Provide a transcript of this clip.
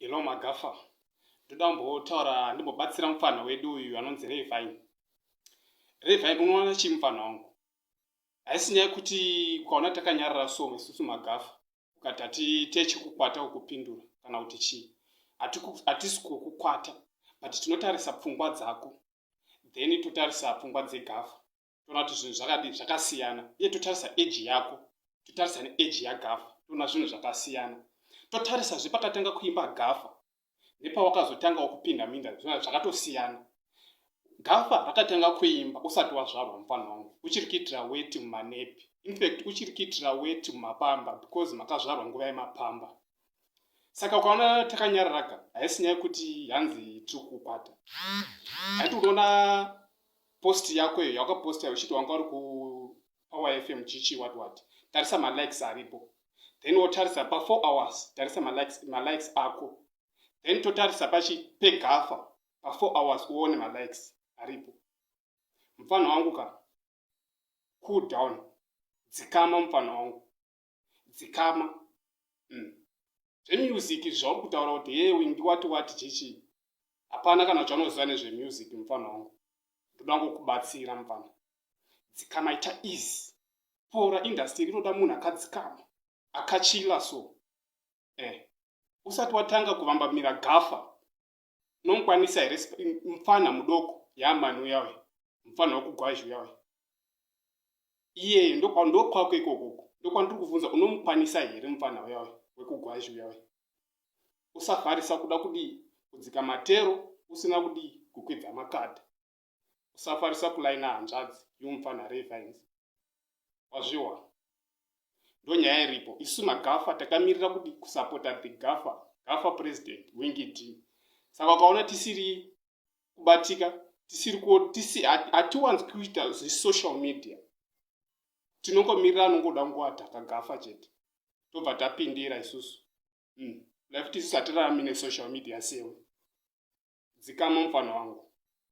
Hello Magafa. Ndoda kumbotaura ndimbobatsira mufana wedu uyu anonzi Rayvine. Rayvine unoona chi mufana wangu? Haisi nyaya kuti ukaona takanyarara so isusu Magafa ukati techikukwata ukupindura kana kuti chi. Hatisi kukukwata but tinotarisa pfungwa dzako. Then totarisa pfungwa dzeGafa. Toona kuti zvinhu zvakasiyana. Uye totarisa age yako. Totarisa neage yaGafa. Toona zvinhu zvakasiyana. Totarisa zvepakatanga kuimba Gafa nepawakazotanga kupinda minda zvakatosiyana. Gafa rakatanga kuimba usati wazvarwa mufana wangu. Uchiri kuitira weti mumanepi. In fact uchiri kuitira weti mumapamba because makazvarwa nguva yemapamba. Saka ukaona takanyararaga haisi nyaya kuti hanzi tiri kukwata. Haiti unoona post yako iyo yawakaposta uchiti wanga uri ku Power FM chichi what. Tarisa malikes aripo. Then wotarisa pa 4 hours tarisa malikes ako. Then totarisa peGafa pa 4 hours uone malikes aripo. Mfano wangu ka cool down. Dzikama mfano wangu. Dzikama. Zvemusic zvauri kutaura kuti wingi wati chichi. Hapana kana chaunoziva nezvemusic mfano wangu. Ndoda kukubatsira mfano. Dzikama ita easy. Pora industry inoda munhu akadzikama. Akachila so. Usati watanga kuvambamira Gafa. Unomukwanisa here mfana mudoko yamani uyawe. Mfana wokugwazhu uyawe. Iye ndokwako ikoko. Ndokwandiri kuvunza unomukwanisa here mfana uyawe wekugwazhu uyawe. Usafarisa kuda kudi kudzika matero usina kudi kukwidza makadha. Usafarisa kulaina hanzvadzi yomufana Rayvine. Wazviwa. Ndonyaya iripo. Isu maGafa takamirira kuti kusapota the Gafa president wingi team. Saka ukaona tisiri kubatika, hatiwanzi kuita social media. Tinongomirira anongoda nguwata Gafa chete. Tobva tapindira isusu. Life tisusu hatirarami social media sewe. Dzikama mufana wangu.